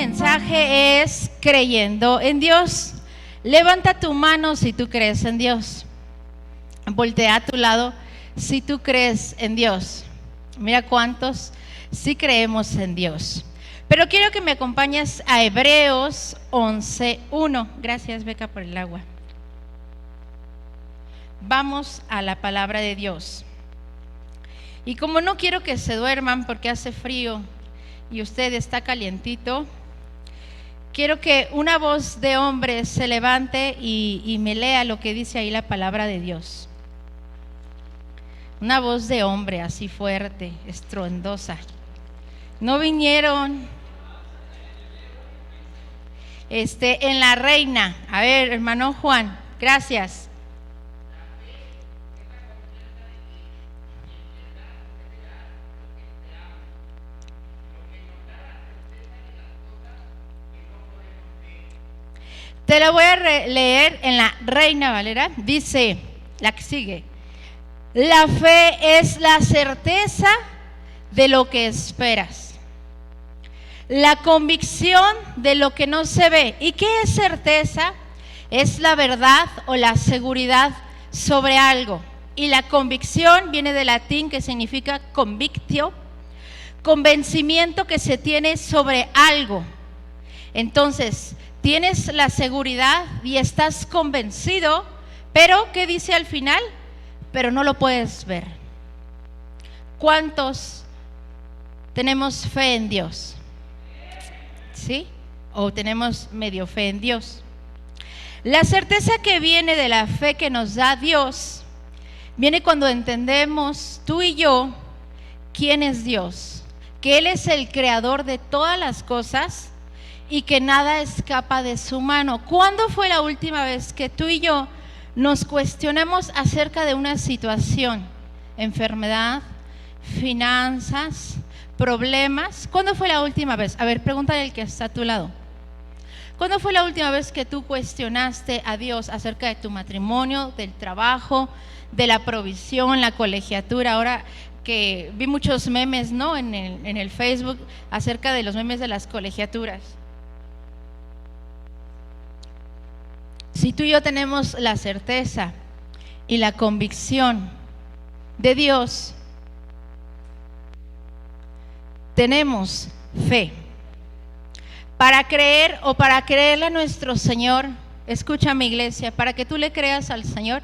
mensaje es creyendo en Dios. Levanta tu mano si tú crees en Dios. Voltea a tu lado si tú crees en Dios. Mira cuántos sí creemos en Dios. Pero quiero que me acompañes a Hebreos 11:1. Gracias, Beca, por el agua. Vamos a la palabra de Dios. Y como no quiero que se duerman porque hace frío y usted está calientito, quiero que una voz de hombre se levante y me lea lo que dice ahí la palabra de Dios. Una voz de hombre así fuerte, estruendosa. No vinieron en la Reina. A ver, hermano Juan, gracias. Te la voy a leer en la Reina Valera. Dice, la que sigue: la fe es la certeza de lo que esperas, la convicción de lo que no se ve. ¿Y qué es certeza? Es la verdad o la seguridad sobre algo. Y la convicción viene del latín, que significa convictio, convencimiento que se tiene sobre algo. Entonces, tienes la seguridad y estás convencido, pero ¿qué dice al final? Pero no lo puedes ver. ¿Cuántos tenemos fe en Dios? ¿Sí? O tenemos medio fe en Dios. La certeza que viene de la fe que nos da Dios viene cuando entendemos, tú y yo, quién es Dios, que Él es el creador de todas las cosas y que nada escapa de su mano. ¿Cuándo fue la última vez que tú y yo nos cuestionamos acerca de una situación? Enfermedad, finanzas, problemas. ¿Cuándo fue la última vez? A ver, pregúntale al que está a tu lado. ¿Cuándo fue la última vez que tú cuestionaste a Dios acerca de tu matrimonio, del trabajo, de la provisión, la colegiatura? Ahora que vi muchos memes, ¿no?, en el Facebook acerca de los memes de las colegiaturas. Si tú y yo tenemos la certeza y la convicción de Dios, tenemos fe. Para creer o para creerle a nuestro Señor, escucha mi iglesia, para que tú le creas al Señor,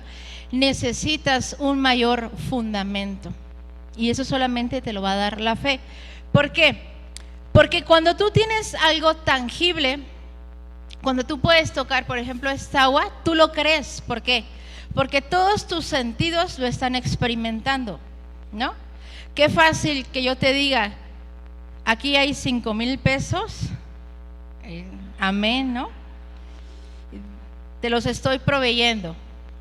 necesitas un mayor fundamento. Y eso solamente te lo va a dar la fe. ¿Por qué? Porque cuando tú tienes algo tangible, cuando tú puedes tocar, por ejemplo, esta agua, tú lo crees. ¿Por qué? Porque todos tus sentidos lo están experimentando, ¿no? Qué fácil que yo te diga, aquí hay 5,000 pesos, amén, ¿no? Te los estoy proveyendo.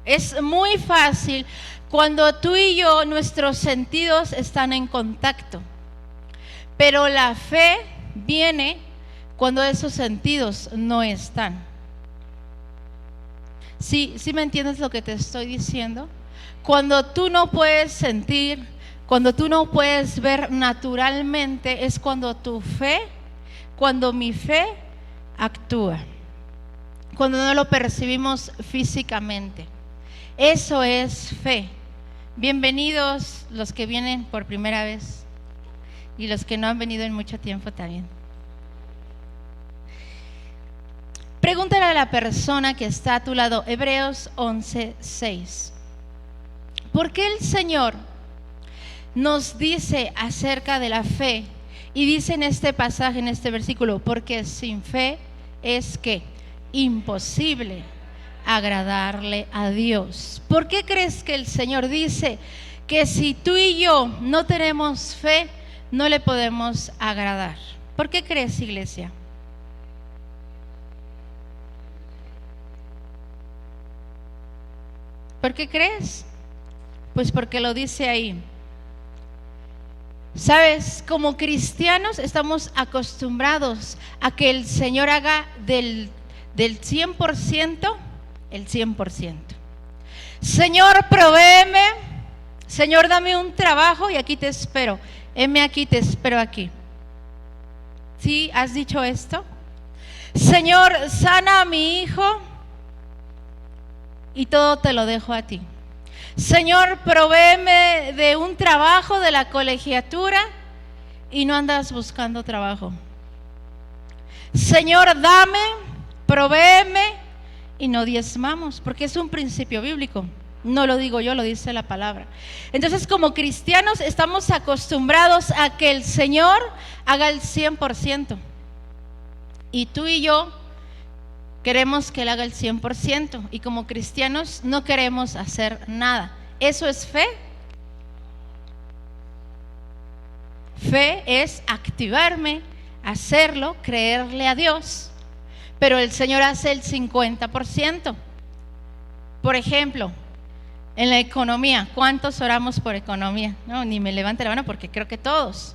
Es muy fácil cuando tú y yo, nuestros sentidos están en contacto. Pero la fe viene cuando esos sentidos no están. ¿Sí me entiendes lo que te estoy diciendo? Cuando tú no puedes sentir, cuando tú no puedes ver naturalmente, es cuando tu fe, cuando mi fe actúa. Cuando no lo percibimos físicamente. Eso es fe. Bienvenidos los que vienen por primera vez y los que no han venido en mucho tiempo también. Pregúntale a la persona que está a tu lado, Hebreos 11:6. ¿Por qué el Señor nos dice acerca de la fe? Y dice en este pasaje, en este versículo, porque sin fe es ¿qué? Imposible agradarle a Dios. ¿Por qué crees que el Señor dice que si tú y yo no tenemos fe, no le podemos agradar? ¿Por qué crees, iglesia? ¿Por qué crees? Pues porque lo dice ahí. Sabes, como cristianos estamos acostumbrados a que el Señor haga del 100% el 100%. Señor, provéeme. Señor, dame un trabajo y aquí te espero. Heme aquí, te espero aquí. ¿Sí has dicho esto? Señor, sana a mi hijo y todo te lo dejo a ti. Señor, provéeme de un trabajo, de la colegiatura, y no andas buscando trabajo. Señor, dame, provéeme, y no diezmamos, porque es un principio bíblico. No lo digo yo, lo dice la palabra. Entonces, como cristianos estamos acostumbrados a que el Señor haga el 100%. Y tú y yo queremos que Él haga el 100%. Y como cristianos no queremos hacer nada. ¿Eso es fe? Fe es activarme, hacerlo, creerle a Dios. Pero el Señor hace el 50%. Por ejemplo, en la economía, ¿cuántos oramos por economía? No, ni me levante la mano porque creo que todos.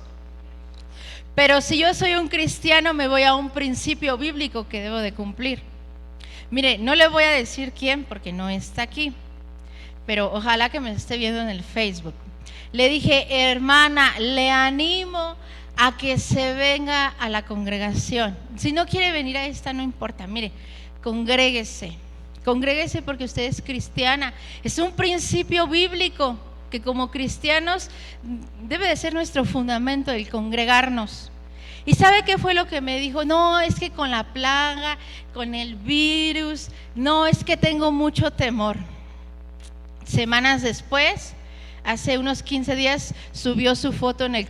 Pero si yo soy un cristiano, me voy a un principio bíblico que debo de cumplir. Mire, no le voy a decir quién porque no está aquí, pero ojalá que me esté viendo en el Facebook. Le dije, hermana, le animo a que se venga a la congregación. Si no quiere venir a esta, no importa. Mire, congréguese porque usted es cristiana. Es un principio bíblico que como cristianos debe de ser nuestro fundamento, el congregarnos. ¿Y sabe qué fue lo que me dijo? No, es que con la plaga, con el virus, no, es que tengo mucho temor. Semanas después, hace unos 15 días, subió su foto en el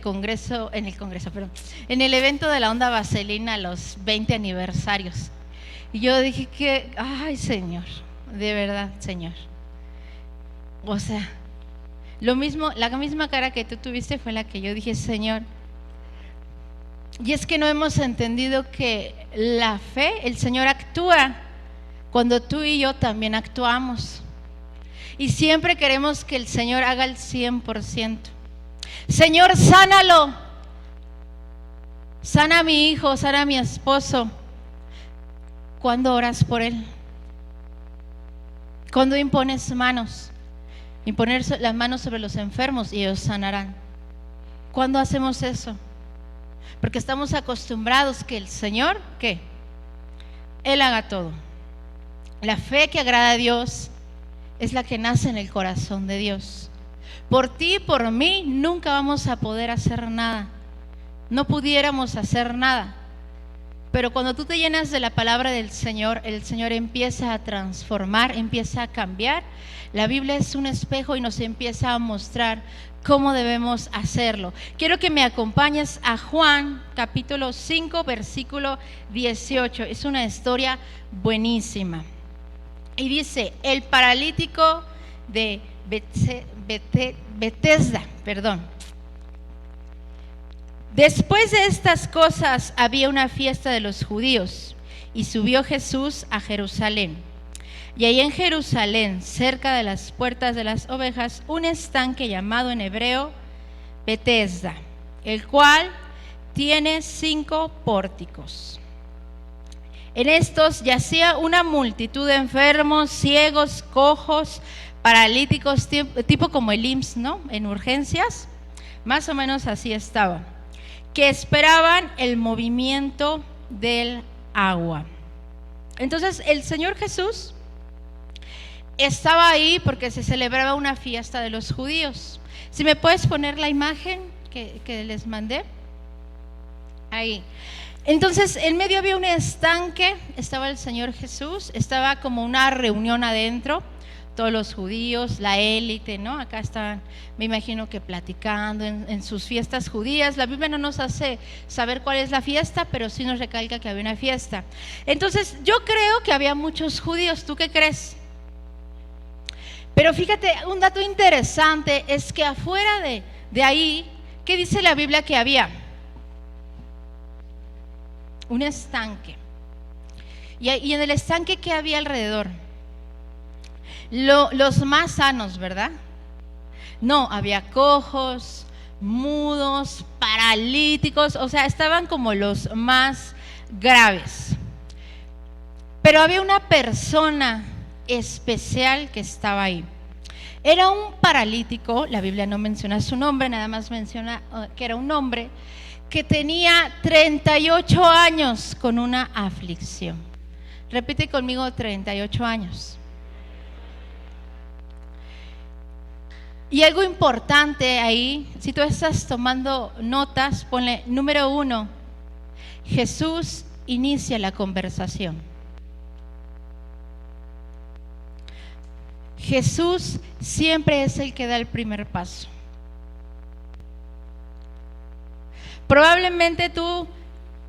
evento de la Onda Vaselina, los 20 aniversarios. Y yo dije que, ay Señor, de verdad Señor. O sea, lo mismo, la misma cara que tú tuviste fue la que yo dije, Señor. Y es que no hemos entendido que la fe, el Señor actúa cuando tú y yo también actuamos. Y siempre queremos que el Señor haga el 100%. Señor, sánalo. Sana a mi hijo, sana a mi esposo. ¿Cuándo oras por él? ¿Cuándo impones manos? Imponer las manos sobre los enfermos y ellos sanarán. ¿Cuándo hacemos eso? Porque estamos acostumbrados que el Señor, ¿qué? Él haga todo. La fe que agrada a Dios es la que nace en el corazón de Dios. Por ti y por mí nunca vamos a poder hacer nada. No pudiéramos hacer nada. Pero cuando tú te llenas de la palabra del Señor, el Señor empieza a transformar, empieza a cambiar. La Biblia es un espejo y nos empieza a mostrar cómo debemos hacerlo. Quiero que me acompañes a Juan capítulo 5 versículo 18. Es una historia buenísima. Y dice, el paralítico de Betesda, Después de estas cosas había una fiesta de los judíos y subió Jesús a Jerusalén. Y ahí en Jerusalén, cerca de las puertas de las ovejas, un estanque llamado en hebreo Betesda, el cual tiene 5 pórticos. En estos yacía una multitud de enfermos, ciegos, cojos, paralíticos, tipo como el IMSS, ¿no? En urgencias, más o menos así estaba, que esperaban el movimiento del agua. Entonces el Señor Jesús estaba ahí porque se celebraba una fiesta de los judíos. Si me puedes poner la imagen que les mandé ahí. Entonces en medio había un estanque, estaba el Señor Jesús, estaba como una reunión adentro, todos los judíos, la élite, ¿no? Acá estaban, me imagino que platicando en sus fiestas judías. La Biblia no nos hace saber cuál es la fiesta, pero sí nos recalca que había una fiesta. Entonces yo creo que había muchos judíos. ¿Tú qué crees? Pero fíjate, un dato interesante es que afuera de ahí, ¿qué dice la Biblia que había? Un estanque. Y en el estanque, ¿qué había alrededor? Los más sanos, ¿verdad? No, había cojos, mudos, paralíticos, o sea, estaban como los más graves. Pero había una persona especial que estaba ahí. Era un paralítico, la Biblia no menciona su nombre, nada más menciona que era un hombre que tenía 38 años con una aflicción. Repite conmigo, 38 años. Y algo importante ahí, si tú estás tomando notas, ponle número 1, Jesús inicia la conversación. Jesús siempre es el que da el primer paso. Probablemente tú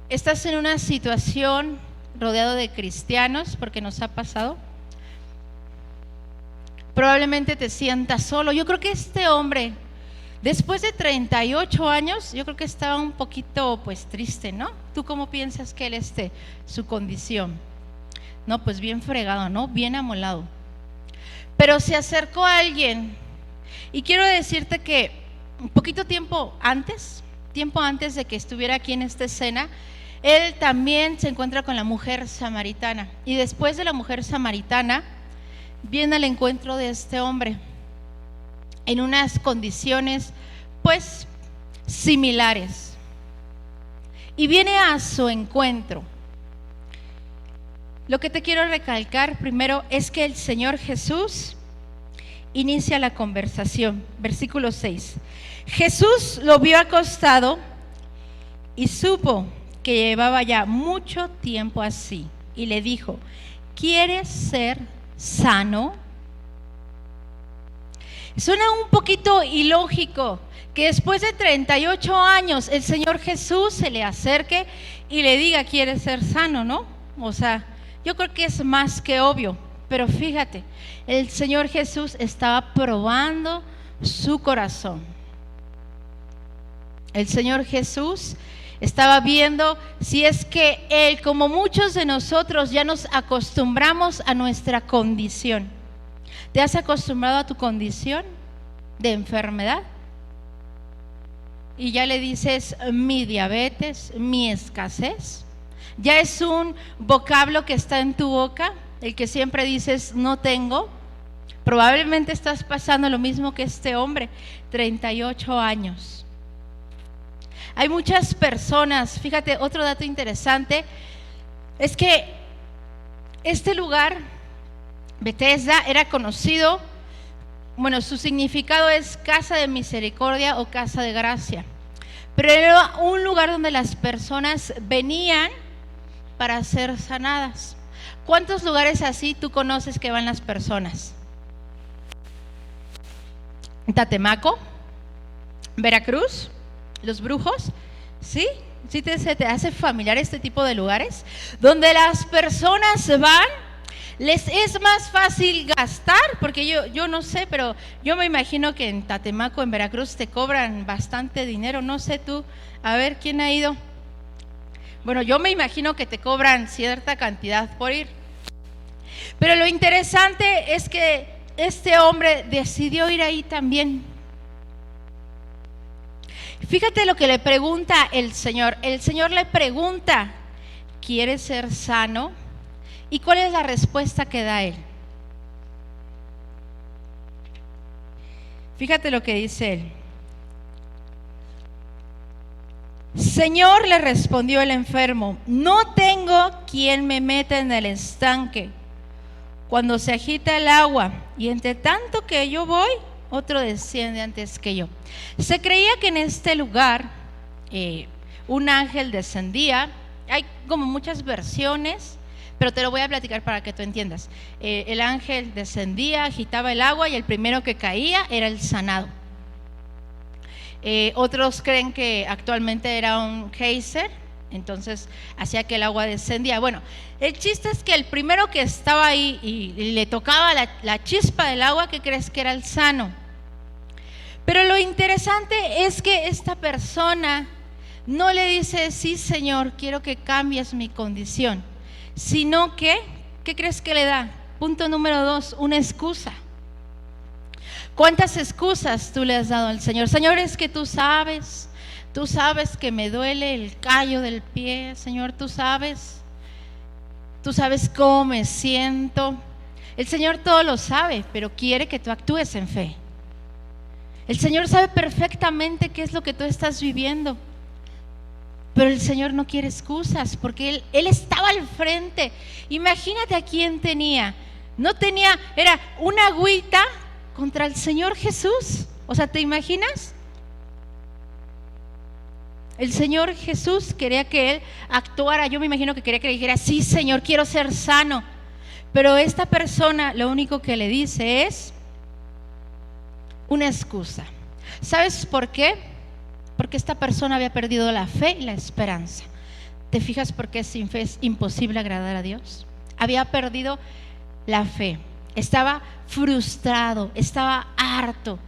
estás en una situación rodeado de cristianos, porque nos ha pasado. Probablemente te sientas solo. Yo creo que este hombre, después de 38 años, yo creo que estaba un poquito pues triste, ¿no? ¿Tú cómo piensas que él esté, su condición? No, pues bien fregado, ¿no? Bien amolado. Pero se acercó a alguien, y quiero decirte que un poquito tiempo antes de que estuviera aquí en esta escena, él también se encuentra con la mujer samaritana, y después de la mujer samaritana viene al encuentro de este hombre en unas condiciones pues similares, y viene a su encuentro. Lo que te quiero recalcar primero es que el Señor Jesús inicia la conversación. Versículo 6. Jesús lo vio acostado y supo que llevaba ya mucho tiempo así, y le dijo: ¿quieres ser sano? Suena un poquito ilógico que después de 38 años el Señor Jesús se le acerque y le diga: ¿quieres ser sano? ¿No? O sea, yo creo que es más que obvio, pero fíjate, el Señor Jesús estaba probando su corazón. El Señor Jesús estaba viendo si es que Él, como muchos de nosotros, ya nos acostumbramos a nuestra condición. ¿Te has acostumbrado a tu condición de enfermedad? Y ya le dices: mi diabetes, mi escasez. Ya es un vocablo que está en tu boca, el que siempre dices: no tengo. Probablemente estás pasando lo mismo que este hombre, 38 años. Hay muchas personas, fíjate, otro dato interesante es que este lugar, Bethesda, era conocido, bueno, su significado es casa de misericordia o casa de gracia, pero era un lugar donde las personas venían para ser sanadas. ¿Cuántos lugares así tú conoces que van las personas? Tatemaco, Veracruz, Los Brujos, ¿sí? ¿Sí se te hace familiar este tipo de lugares? Donde las personas van, les es más fácil gastar, porque yo no sé, pero yo me imagino que en Tatemaco, en Veracruz, te cobran bastante dinero. No sé tú, a ver, ¿quién ha ido? Bueno, yo me imagino que te cobran cierta cantidad por ir. Pero lo interesante es que este hombre decidió ir ahí también. Fíjate lo que le pregunta el Señor. El Señor le pregunta: ¿quieres ser sano? ¿Y cuál es la respuesta que da él? Fíjate lo que dice él. Señor, le respondió el enfermo, no tengo quien me meta en el estanque cuando se agita el agua, y entre tanto que yo voy, otro desciende antes que yo. Se creía que en este lugar un ángel descendía. Hay como muchas versiones, pero te lo voy a platicar para que tú entiendas. El ángel descendía, agitaba el agua, y el primero que caía era el sanado. Otros creen que actualmente era un geyser, entonces hacía que el agua descendía. Bueno, el chiste es que el primero que estaba ahí y le tocaba la chispa del agua, ¿qué crees que era? El sano. Pero lo interesante es que esta persona no le dice: sí, Señor, quiero que cambies mi condición, sino que, ¿qué crees que le da? Punto número 2, una excusa. ¿Cuántas excusas tú le has dado al Señor? Señor, es que tú sabes que me duele el callo del pie. Señor, tú sabes cómo me siento. El Señor todo lo sabe, pero quiere que tú actúes en fe. El Señor sabe perfectamente qué es lo que tú estás viviendo, pero el Señor no quiere excusas, porque Él estaba al frente. Imagínate a quién tenía. No tenía, era una agüita contra el Señor Jesús. O sea, ¿te imaginas? El Señor Jesús quería que Él actuara. Yo me imagino que quería que le dijera: sí, Señor, quiero ser sano. Pero esta persona lo único que le dice es una excusa. ¿Sabes por qué? Porque esta persona había perdido la fe y la esperanza. ¿Te fijas por qué sin fe es imposible agradar a Dios? Había perdido la fe, estaba frustrado, estaba harto.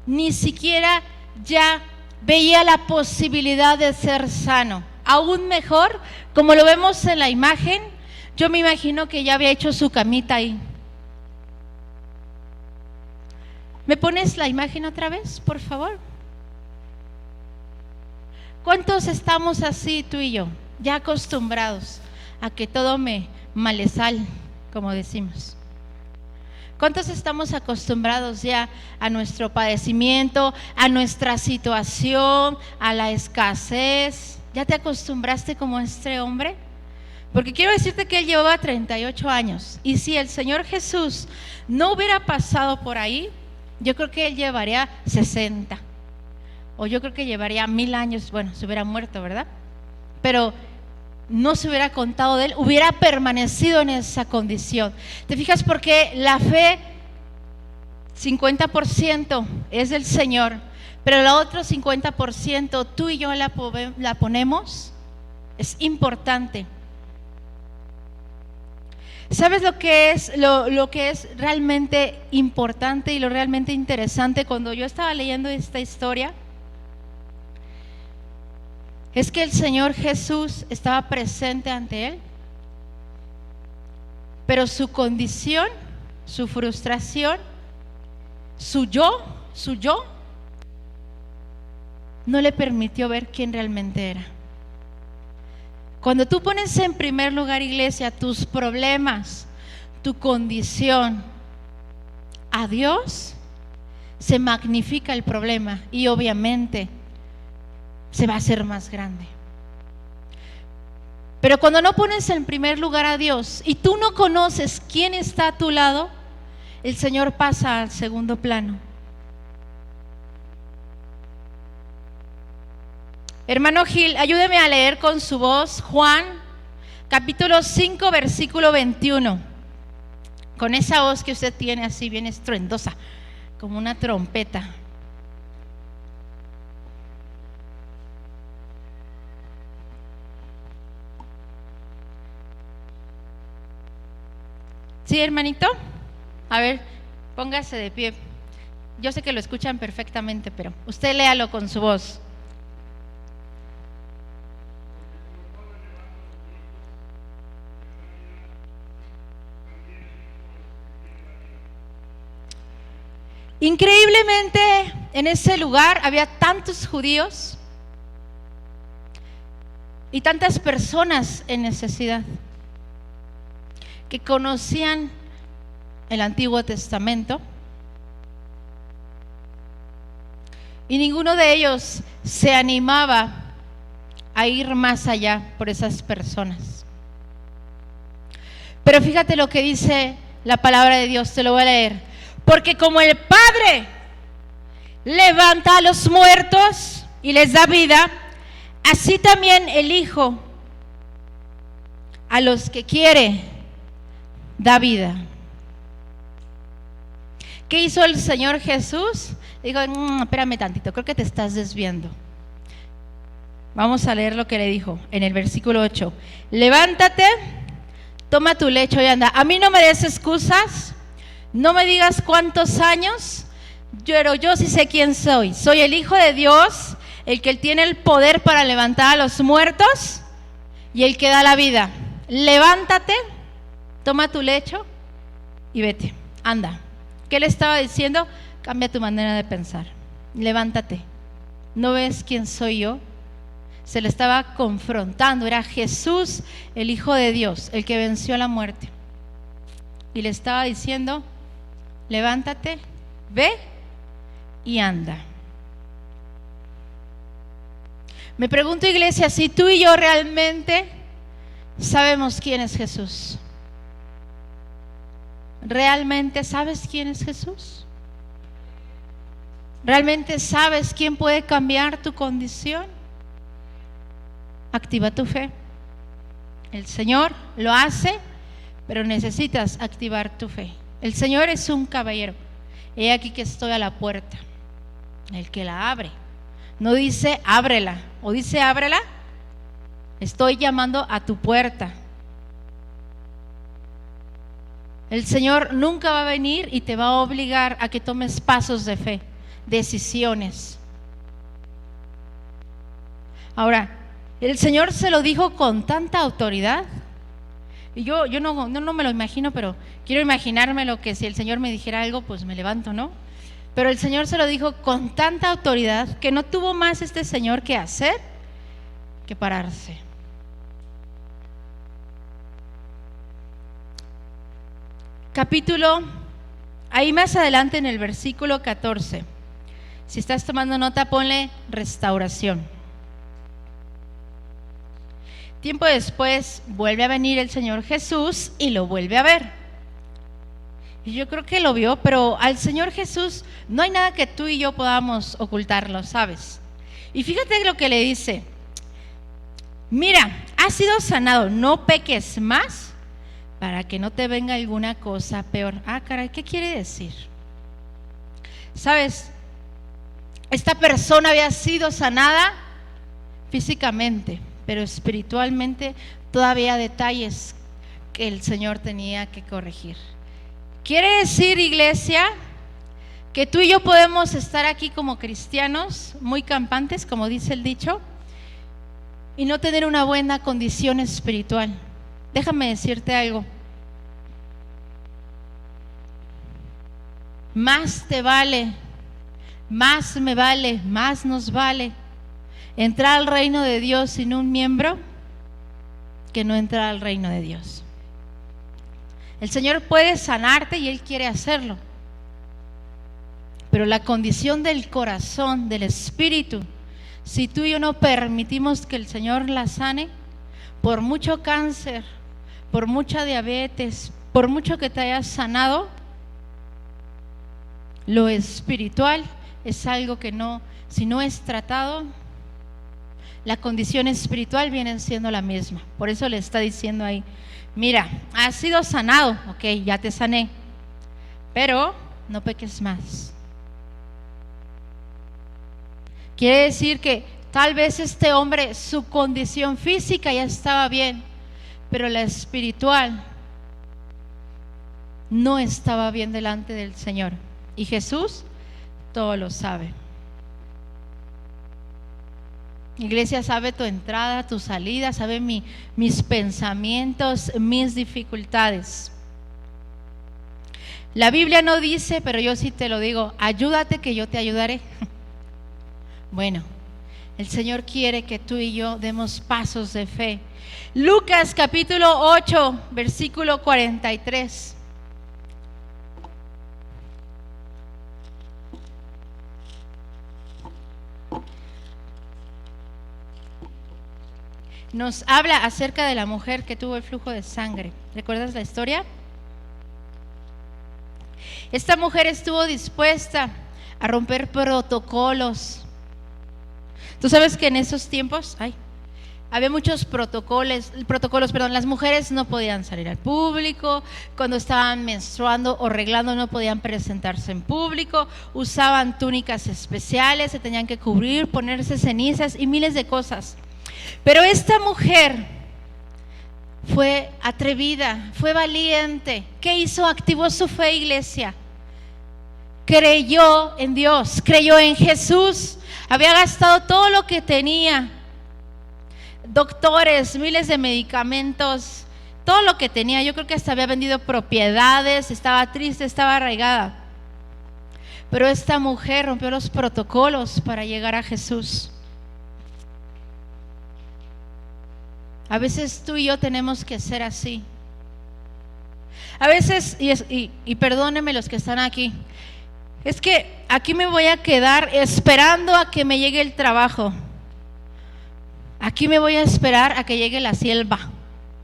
Ni siquiera ya veía la posibilidad de ser sano. Aún mejor, como lo vemos en la imagen, yo me imagino que ya había hecho su camita ahí. ¿Me pones la imagen otra vez, por favor? ¿Cuántos estamos así, tú y yo, ya acostumbrados a que todo me malesal, como decimos? ¿Cuántos estamos acostumbrados ya a nuestro padecimiento, a nuestra situación, a la escasez? ¿Ya te acostumbraste como este hombre? Porque quiero decirte que él llevaba 38 años. Y si el Señor Jesús no hubiera pasado por ahí, yo creo que él llevaría 60. O yo creo que llevaría 1000 años. Bueno, se hubiera muerto, ¿verdad? Pero no se hubiera contado de él, hubiera permanecido en esa condición. ¿Te fijas? Porque la fe 50% es del Señor, pero el otro 50% tú y yo la ponemos. Es importante. ¿Sabes lo que es realmente importante y lo realmente interesante cuando yo estaba leyendo esta historia? Es que el Señor Jesús estaba presente ante él, pero su condición, su frustración, su yo, no le permitió ver quién realmente era. Cuando tú pones en primer lugar, iglesia, tus problemas, tu condición a Dios, se magnifica el problema y obviamente se va a hacer más grande. Pero cuando no pones en primer lugar a Dios y tú no conoces quién está a tu lado, el Señor pasa al segundo plano. Hermano Gil, ayúdeme a leer con su voz Juan capítulo 5 versículo 21, con esa voz que usted tiene así bien estruendosa, como una trompeta. ¿Sí, hermanito? A ver, póngase de pie. Yo sé que lo escuchan perfectamente, pero usted léalo con su voz. Increíblemente, en ese lugar había tantos judíos y tantas personas en necesidad que conocían el Antiguo Testamento, y ninguno de ellos se animaba a ir más allá por esas personas. Pero fíjate lo que dice la palabra de Dios, te lo voy a leer. Porque como el Padre levanta a los muertos y les da vida, así también el Hijo a los que quiere da vida. ¿Qué hizo el Señor Jesús? Dijo, espérame tantito, creo que te estás desviando. Vamos a leer lo que le dijo en el versículo 8. Levántate, toma tu lecho y anda. A mí no me des excusas, no me digas cuántos años, pero yo sí sé quién soy. Soy el Hijo de Dios, el que tiene el poder para levantar a los muertos y el que da la vida. Levántate, toma tu lecho y vete, anda. ¿Qué le estaba diciendo? Cambia tu manera de pensar, levántate. ¿No ves quién soy yo? Se le estaba confrontando, era Jesús, el Hijo de Dios, el que venció la muerte. y le estaba diciendo: levántate, ve y anda. Me pregunto, iglesia, si tú y yo realmente sabemos quién es Jesús. ¿Realmente sabes quién es Jesús? ¿Realmente sabes quién puede cambiar tu condición? Activa tu fe. El Señor lo hace, pero necesitas activar tu fe. El Señor es un caballero. He aquí que estoy a la puerta. El que la abre. No dice ábrela, o dice ábrela. Estoy llamando a tu puerta. El Señor nunca va a venir y te va a obligar a que tomes pasos de fe, decisiones. Ahora, el Señor se lo dijo con tanta autoridad. Y yo no me lo imagino, pero quiero imaginarme lo que si el Señor me dijera algo, pues me levanto, ¿no? Pero el Señor se lo dijo con tanta autoridad que no tuvo más este Señor que hacer que pararse. Capítulo, ahí más adelante en el versículo 14. Si estás tomando nota, ponle restauración. Tiempo después vuelve a venir el Señor Jesús y lo vuelve a ver. Y yo creo que lo vio, pero al Señor Jesús no hay nada que tú y yo podamos ocultarlo, ¿sabes? Y fíjate lo que le dice: mira, has sido sanado, no peques más para que no te venga alguna cosa peor. Ah, caray, ¿qué quiere decir? ¿Sabes? Esta persona había sido sanada físicamente, pero espiritualmente todavía detalles que el Señor tenía que corregir. Quiere decir, iglesia, que tú y yo podemos estar aquí como cristianos muy campantes, como dice el dicho, y no tener una buena condición espiritual. Déjame decirte algo. Más te vale, más me vale, más nos vale entrar al reino de Dios sin un miembro que no entrar al reino de Dios. El Señor puede sanarte y Él quiere hacerlo, pero la condición del corazón, del espíritu, si tú y yo no permitimos que el Señor la sane, por mucho cáncer, por mucha diabetes, por mucho que te hayas sanado, lo espiritual es algo que no, si no es tratado, la condición espiritual viene siendo la misma. Por eso le está diciendo ahí: mira, has sido sanado, ok, ya te sané, pero no peques más. Quiere decir que tal vez este hombre, su condición física ya estaba bien, pero la espiritual no estaba bien delante del Señor. Y Jesús todo lo sabe. Iglesia, sabe tu entrada, tu salida, sabe mis pensamientos, mis dificultades. La Biblia no dice, pero yo sí te lo digo: ayúdate que yo te ayudaré. Bueno, el Señor quiere que tú y yo demos pasos de fe. Lucas capítulo 8, versículo 43. Nos habla acerca de la mujer que tuvo el flujo de sangre. ¿Recuerdas la historia? Esta mujer estuvo dispuesta a romper protocolos. Tú sabes que en esos tiempos había muchos protocolos, las mujeres no podían salir al público, cuando estaban menstruando o arreglando no podían presentarse en público, usaban túnicas especiales, se tenían que cubrir, ponerse cenizas y miles de cosas. Pero esta mujer fue atrevida, fue valiente. ¿Qué hizo? Activó su fe, iglesia. Creyó en Dios, creyó en Jesús. Había gastado todo lo que tenía, doctores, miles de medicamentos, todo lo que tenía. Yo creo que hasta había vendido propiedades, estaba triste, estaba arraigada. Pero esta mujer rompió los protocolos para llegar a Jesús. A veces tú y yo tenemos que ser así. A veces, y perdónenme los que están aquí, es que aquí me voy a quedar esperando a que me llegue el trabajo. Aquí me voy a esperar a que llegue la sierva,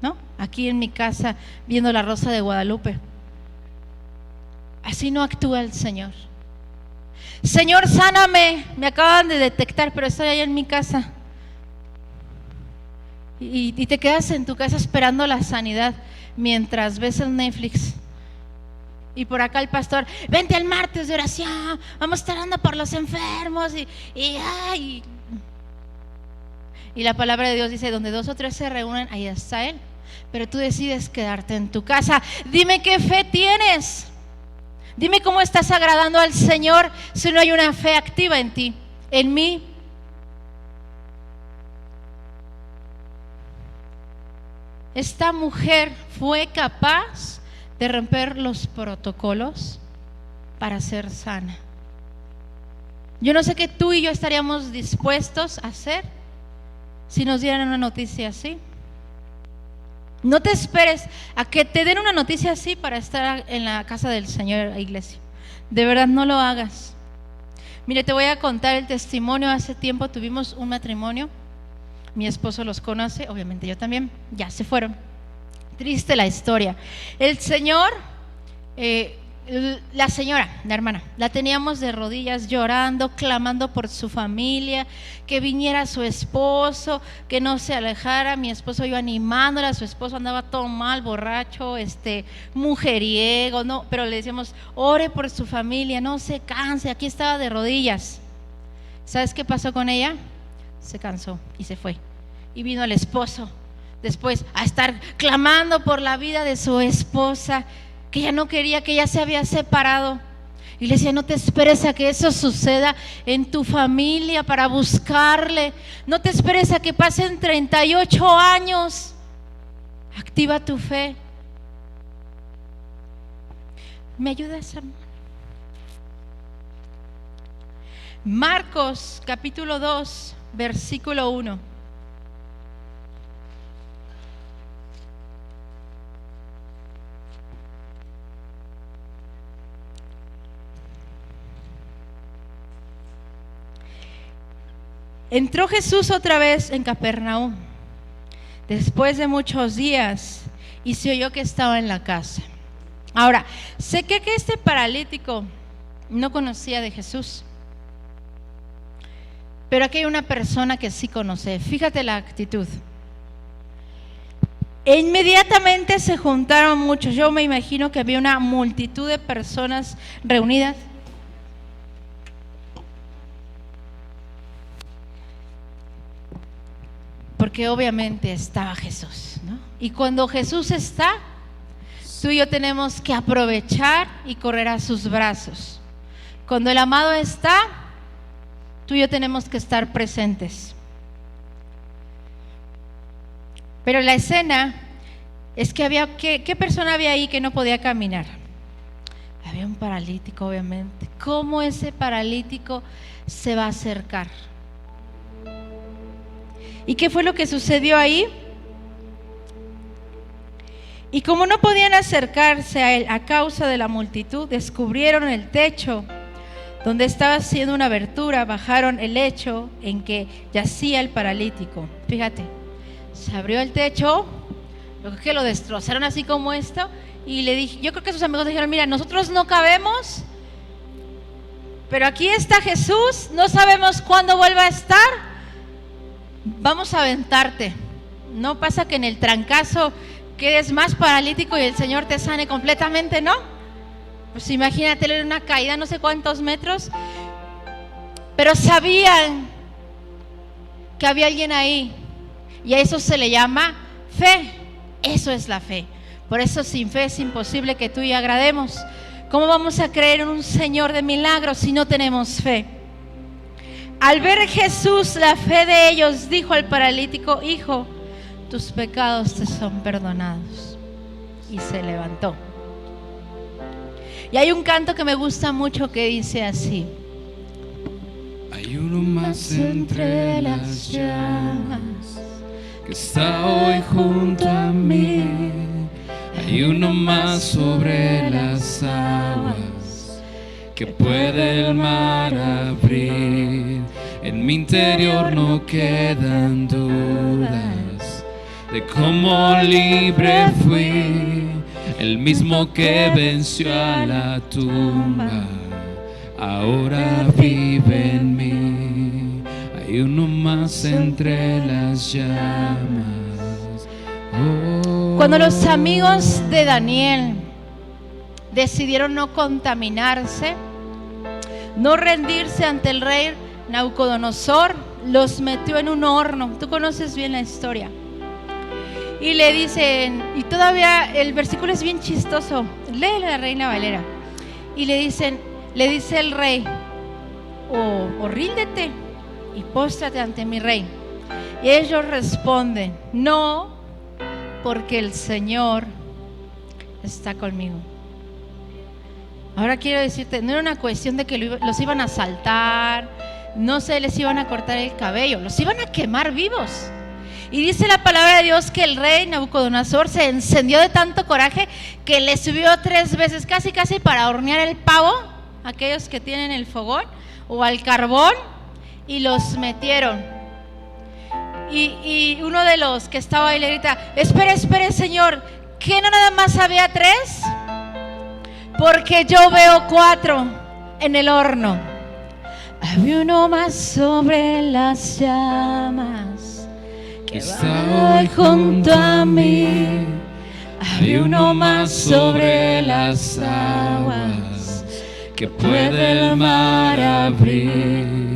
¿no? Aquí en mi casa viendo la Rosa de Guadalupe. Así no actúa el Señor. Señor, sáname, me acaban de detectar, pero estoy allá en mi casa. Y te quedas en tu casa esperando la sanidad mientras ves el Netflix. Y por acá el pastor, vente al martes de oración, vamos a estar orando por los enfermos. Y la palabra de Dios dice, donde 2 o 3 se reúnen, ahí está Él. Pero tú decides quedarte en tu casa. Dime qué fe tienes. Dime cómo estás agradando al Señor si no hay una fe activa en ti, en mí. Esta mujer fue capaz de romper los protocolos para ser sana. Yo no sé qué tú y yo estaríamos dispuestos a hacer si nos dieran una noticia así. No te esperes a que te den una noticia así para estar en la casa del Señor, iglesia. De verdad, no lo hagas. Mire, te voy a contar el testimonio. Hace tiempo tuvimos un matrimonio. Mi esposo los conoce, obviamente yo también. Ya se fueron. Triste la historia. El Señor, la señora, la hermana, la teníamos de rodillas llorando, clamando por su familia, que viniera su esposo, que no se alejara. Mi esposo iba animándola, su esposo andaba todo mal, borracho, mujeriego, no, pero le decíamos, ore por su familia, no se canse, aquí estaba de rodillas. ¿Sabes qué pasó con ella? Se cansó y se fue. Y vino el esposo después a estar clamando por la vida de su esposa, que ella no quería, que ella se había separado. Y le decía, no te esperes a que eso suceda en tu familia para buscarle. No te esperes a que pasen 38 años. Activa tu fe. ¿Me ayudas, hermano? Marcos capítulo 2, versículo 1. Entró Jesús otra vez en Capernaum, después de muchos días, y se oyó que estaba en la casa. Ahora, sé que este paralítico no conocía de Jesús, pero aquí hay una persona que sí conoce. Fíjate la actitud. E inmediatamente se juntaron muchos. Yo me imagino que había una multitud de personas reunidas. Porque obviamente estaba Jesús, ¿no? Y cuando Jesús está, tú y yo tenemos que aprovechar y correr a sus brazos. Cuando el amado está, tú y yo tenemos que estar presentes. Pero la escena es que había, ¿qué persona había ahí que no podía caminar? Había un paralítico, obviamente. ¿Cómo ese paralítico se va a acercar? ¿Y qué fue lo que sucedió ahí? Y como no podían acercarse a él a causa de la multitud, descubrieron el techo donde estaba haciendo una abertura, bajaron el lecho en que yacía el paralítico. Fíjate, se abrió el techo, yo creo que lo destrozaron así como esto, y le dije, yo creo que sus amigos dijeron, mira, nosotros no cabemos, pero aquí está Jesús, no sabemos cuándo vuelva a estar. Vamos a aventarte. No pasa que en el trancazo quedes más paralítico y el Señor te sane completamente, ¿no? Pues imagínate, en una caída no sé cuántos metros. Pero sabían que había alguien ahí, y a eso se le llama fe. Eso es la fe. Por eso sin fe es imposible que tú y yo agrademos. ¿Cómo vamos a creer en un Señor de milagros si no tenemos fe? Al ver Jesús la fe de ellos, dijo al paralítico, hijo, tus pecados te son perdonados. Y se levantó. Y hay un canto que me gusta mucho que dice así: hay uno más entre las llamas que está hoy junto a mí. Hay uno más sobre las aguas que puede el mar abrir. En mi interior no quedan dudas de cómo libre fui. El mismo que venció a la tumba ahora vive en mí. Hay uno más entre las llamas. Oh. Cuando los amigos de Daniel decidieron no contaminarse, no rendirse ante el rey Nabucodonosor, los metió en un horno. Tú conoces bien la historia. Y le dicen, y todavía el versículo es bien chistoso, lee la Reina Valera. Y le dice el rey, o ríndete y póstrate ante mi rey. Y ellos responden, no, porque el Señor está conmigo. Ahora quiero decirte, no era una cuestión de que los iban a asaltar, no se les iban a cortar el cabello, los iban a quemar vivos. Y dice la palabra de Dios que el rey Nabucodonosor se encendió de tanto coraje que le subió 3 veces, casi para hornear el pavo, aquellos que tienen el fogón, o al carbón, y los metieron. Y uno de los que estaba ahí le grita, espere Señor, ¿que no nada más había 3? Porque yo veo 4 en el horno. Había uno más sobre las llamas que está hoy junto a mí. Hay uno más sobre las aguas que puede el mar abrir.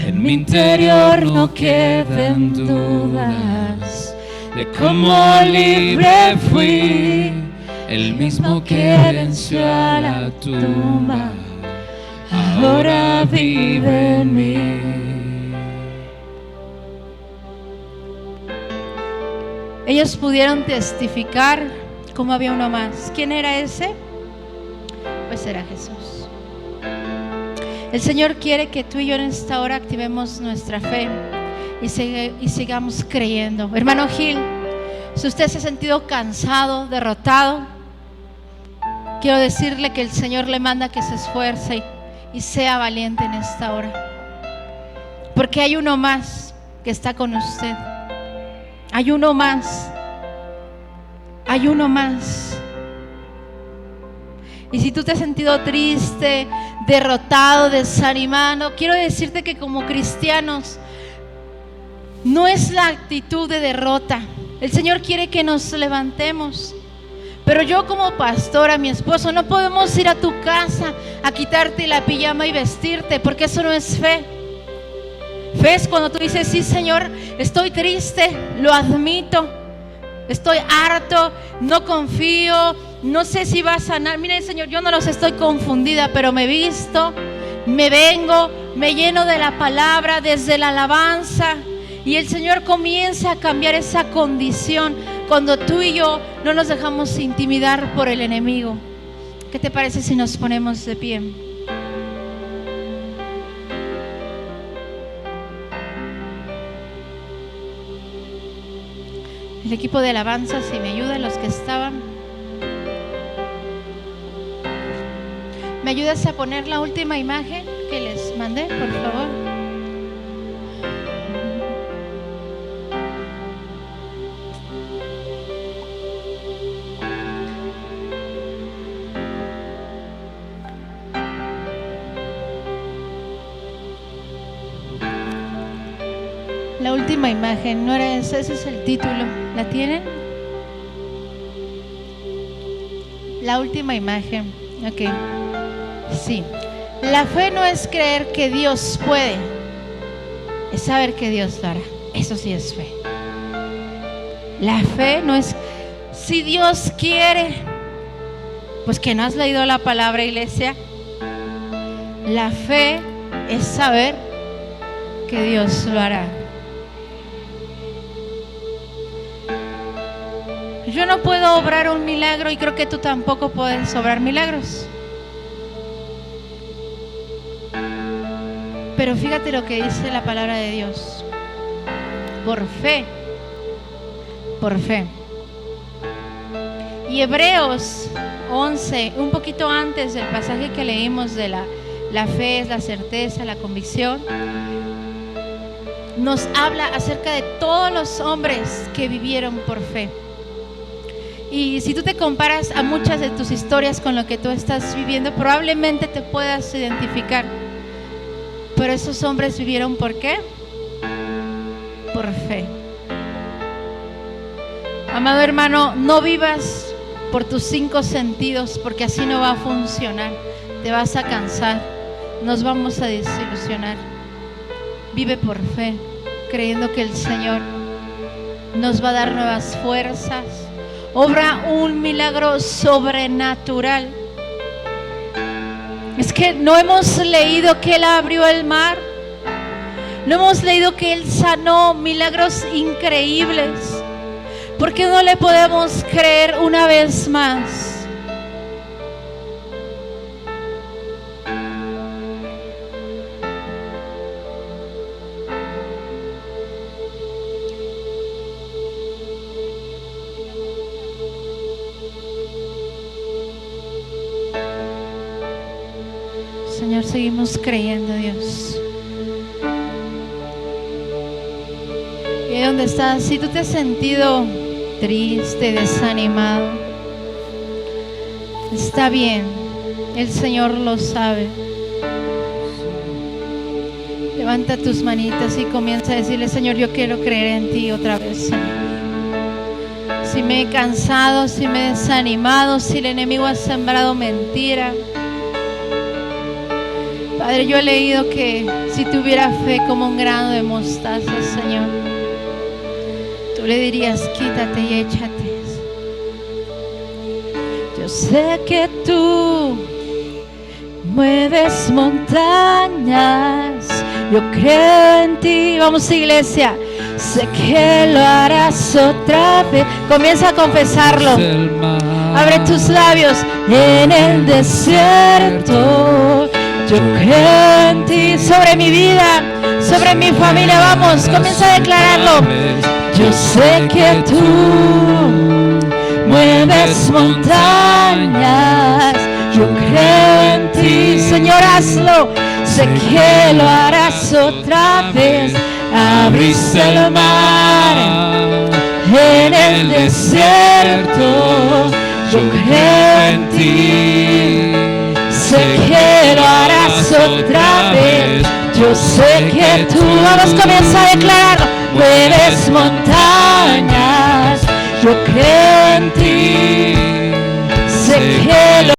En mi interior no quedan dudas de cómo libre fui. El mismo que venció a la tumba ahora vive en mí. Ellos pudieron testificar cómo había uno más. ¿Quién era ese? Pues era Jesús. El Señor quiere que tú y yo en esta hora activemos nuestra fe y sigamos creyendo. Hermano Gil, si usted se ha sentido cansado, derrotado, quiero decirle que el Señor le manda que se esfuerce y sea valiente en esta hora, porque hay uno más que está con usted. Hay uno más. Hay uno más. Y si tú te has sentido triste, derrotado, desanimado, quiero decirte que como cristianos no es la actitud de derrota. El Señor quiere que nos levantemos. Pero yo como pastora, mi esposo, no podemos ir a tu casa a quitarte la pijama y vestirte, porque eso no es fe. Fe es cuando tú dices, sí Señor, estoy triste, lo admito, estoy harto, no confío, no sé si va a sanar. Miren Señor, yo no los estoy confundida, pero me visto, me vengo, me lleno de la palabra desde la alabanza, y el Señor comienza a cambiar esa condición cuando tú y yo no nos dejamos intimidar por el enemigo. ¿Qué te parece si nos ponemos de pie? El equipo de alabanza, si me ayudan, los que estaban. ¿Me ayudas a poner la última imagen que les mandé, por favor? La última imagen, no era esa, ese es el título. ¿La tienen? La última imagen. Ok. Sí. La fe no es creer que Dios puede, es saber que Dios lo hará. Eso sí es fe. La fe no es si Dios quiere. Pues que no has leído la palabra, iglesia. La fe es saber que Dios lo hará. Yo no puedo obrar un milagro y creo que tú tampoco puedes obrar milagros. Pero fíjate lo que dice la palabra de Dios. Por fe. Por fe. Y Hebreos 11, un poquito antes del pasaje que leímos de la fe es la certeza, la convicción, nos habla acerca de todos los hombres que vivieron por fe. Y si tú te comparas a muchas de tus historias con lo que tú estás viviendo, probablemente te puedas identificar. Pero esos hombres vivieron ¿por qué? Por fe. Amado hermano, no vivas por tus 5 sentidos, porque así no va a funcionar. Te vas a cansar, nos vamos a desilusionar. Vive por fe, creyendo que el Señor nos va a dar nuevas fuerzas. Obra un milagro sobrenatural. Es que no hemos leído que Él abrió el mar. No hemos leído que Él sanó, milagros increíbles. ¿Por qué no le podemos creer una vez más? Señor, seguimos creyendo, Dios. Y ahí donde estás, si tú te has sentido triste, desanimado, está bien, el Señor lo sabe. Levanta tus manitas y comienza a decirle: Señor, yo quiero creer en ti otra vez, Señor. Si me he cansado, si me he desanimado, si el enemigo ha sembrado mentira, Padre, yo he leído que si tuviera fe como un grano de mostaza, Señor, tú le dirías: quítate y échate. Yo sé que tú mueves montañas, yo creo en ti. Vamos, iglesia, sé que lo harás otra vez. Comienza a confesarlo. Abre tus labios. En el desierto yo creo en ti, sobre mi vida, sobre mi familia. Vamos, comienza a declararlo. Yo sé que tú mueves montañas, yo creo en ti, Señor, hazlo. Sé que lo harás otra vez. Abriste el mar en el desierto, yo creo en ti. Sé que lo harás otra vez. Yo sé que tú, vamos, comienza a declararlo. Mueves montañas, yo creo en ti. Sé que lo